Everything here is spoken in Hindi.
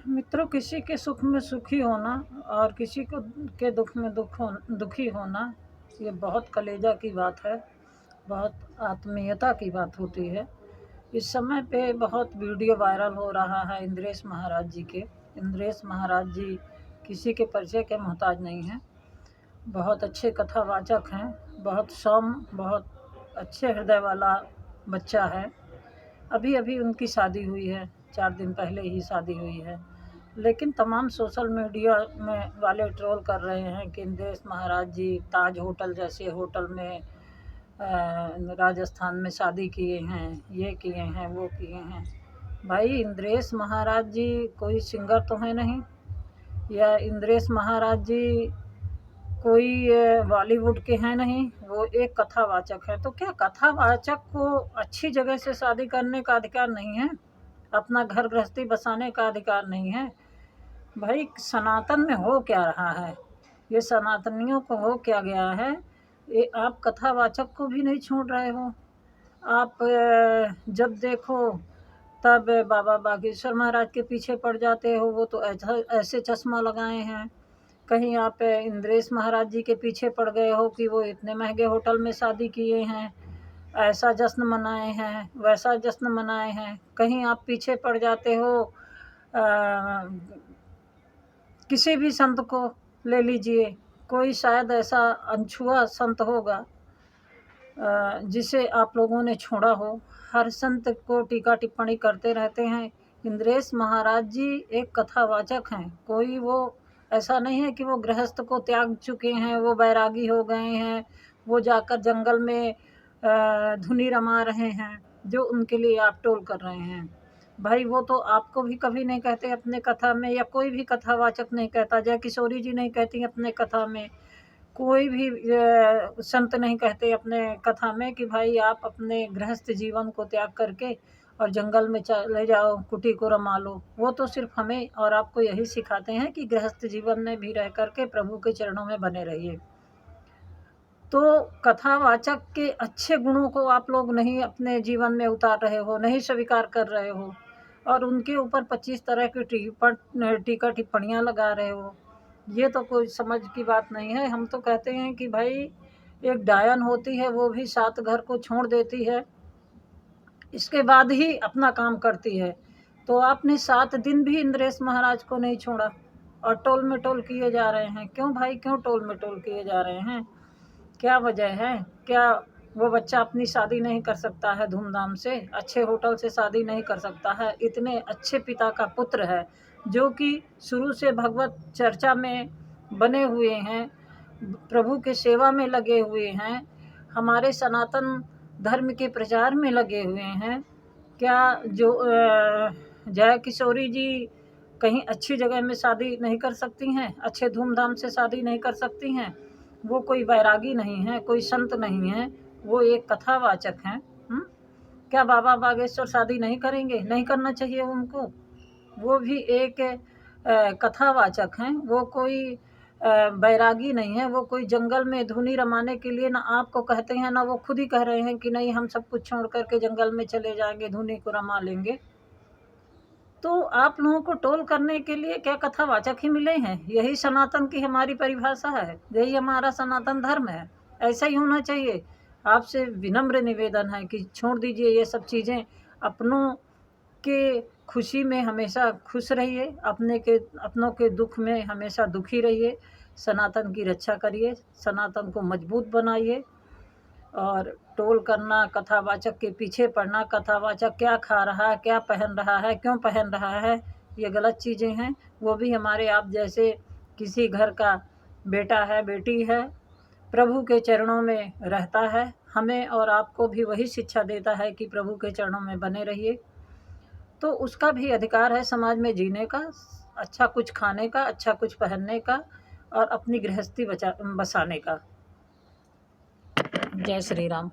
मित्रों, किसी के सुख में सुखी होना और किसी को के दुख में दुखी होना, ये बहुत कलेजा की बात है, बहुत आत्मीयता की बात होती है। इस समय पे बहुत वीडियो वायरल हो रहा है इंद्रेश महाराज जी के। इंद्रेश महाराज जी किसी के परिचय के मोहताज नहीं हैं, बहुत अच्छे कथावाचक हैं, बहुत सौम्य, बहुत अच्छे हृदय वाला बच्चा है। अभी अभी उनकी शादी हुई है, 4 दिन पहले ही शादी हुई है। लेकिन तमाम सोशल मीडिया में वाले ट्रोल कर रहे हैं कि इंद्रेश महाराज जी ताज होटल जैसे होटल में राजस्थान में शादी किए हैं, ये किए हैं, वो किए हैं। भाई, इंद्रेश महाराज जी कोई सिंगर तो है नहीं, या इंद्रेश महाराज जी कोई बॉलीवुड के हैं नहीं, वो एक कथावाचक है। तो क्या कथावाचक को अच्छी जगह से शादी करने का अधिकार नहीं है? अपना घर गृहस्थी बसाने का अधिकार नहीं है? भाई, सनातन में हो क्या रहा है? ये सनातनियों को हो क्या गया है? ये आप कथावाचक को भी नहीं छोड़ रहे हो। आप जब देखो तब बाबा बागेश्वर महाराज के पीछे पड़ जाते हो, वो तो ऐसे चश्मा लगाए हैं। कहीं आप इंद्रेश महाराज जी के पीछे पड़ गए हो कि वो इतने महंगे होटल में शादी किए हैं, ऐसा जश्न मनाए हैं, वैसा जश्न मनाए हैं। कहीं आप पीछे पड़ जाते हो किसी भी संत को ले लीजिए, कोई शायद ऐसा अनछुआ संत होगा जिसे आप लोगों ने छोड़ा हो। हर संत को टीका टिप्पणी करते रहते हैं। इंद्रेश महाराज जी एक कथावाचक हैं, कोई वो ऐसा नहीं है कि वो गृहस्थ को त्याग चुके हैं, वो बैरागी हो गए हैं, वो जाकर जंगल में धुनी रमा रहे हैं, जो उनके लिए आप टोल कर रहे हैं। भाई, वो तो आपको भी कभी नहीं कहते अपने कथा में, या कोई भी कथावाचक नहीं कहता। जय किशोरी जी नहीं कहती अपने कथा में, कोई भी संत नहीं कहते अपने कथा में कि भाई आप अपने गृहस्थ जीवन को त्याग करके और जंगल में चले जाओ, कुटी को रमा लो। वो तो सिर्फ हमें और आपको यही सिखाते हैं कि गृहस्थ जीवन में भी रह करके प्रभु के चरणों में बने रहिए। तो कथावाचक के अच्छे गुणों को आप लोग नहीं अपने जीवन में उतार रहे हो, नहीं स्वीकार कर रहे हो, और उनके ऊपर 25 तरह की टीका टिप्पणियाँ लगा रहे हो। ये तो कोई समझ की बात नहीं है। हम तो कहते हैं कि भाई, एक डायन होती है, वो भी 7 घर को छोड़ देती है, इसके बाद ही अपना काम करती है। तो आपने 7 दिन भी इंद्रेश महाराज को नहीं छोड़ा और टोल में टोल किए जा रहे हैं। क्यों भाई, क्यों टोल में टोल किए जा रहे हैं? क्या वजह है? क्या वो बच्चा अपनी शादी नहीं कर सकता है धूमधाम से, अच्छे होटल से शादी नहीं कर सकता है? इतने अच्छे पिता का पुत्र है, जो कि शुरू से भगवत चर्चा में बने हुए हैं, प्रभु के सेवा में लगे हुए हैं, हमारे सनातन धर्म के प्रचार में लगे हुए हैं। क्या जो जया किशोरी जी कहीं अच्छी जगह में शादी नहीं कर सकती हैं, अच्छे धूमधाम से शादी नहीं कर सकती हैं? वो कोई वैरागी नहीं है, कोई संत नहीं है, वो एक कथावाचक हैं। क्या बाबा बागेश्वर शादी नहीं करेंगे? नहीं करना चाहिए उनको। वो भी एक कथावाचक हैं, वो कोई बैरागी नहीं है, वो कोई जंगल में धुनी रमाने के लिए ना आपको कहते हैं, ना वो खुद ही कह रहे हैं कि नहीं हम सब कुछ छोड़ करके जंगल में चले जाएंगे, धुनी को रमा लेंगे। तो आप लोगों को टोल करने के लिए क्या कथावाचक ही मिले हैं? यही सनातन की हमारी परिभाषा है, यही हमारा सनातन धर्म है, ऐसा ही होना चाहिए। आपसे विनम्र निवेदन है कि छोड़ दीजिए ये सब चीज़ें। अपनों के खुशी में हमेशा खुश रहिए, अपनों के दुख में हमेशा दुखी रहिए। सनातन की रक्षा करिए, सनातन को मजबूत बनाइए। और टोल करना, कथावाचक के पीछे पड़ना, कथावाचक क्या खा रहा है, क्या पहन रहा है, क्यों पहन रहा है, ये गलत चीज़ें हैं। वो भी हमारे आप जैसे किसी घर का बेटा है, बेटी है, प्रभु के चरणों में रहता है। हमें और आपको भी वही शिक्षा देता है कि प्रभु के चरणों में बने रहिए। तो उसका भी अधिकार है समाज में जीने का, अच्छा कुछ खाने का, अच्छा कुछ पहनने का, और अपनी गृहस्थी बसाने का। जय श्री राम।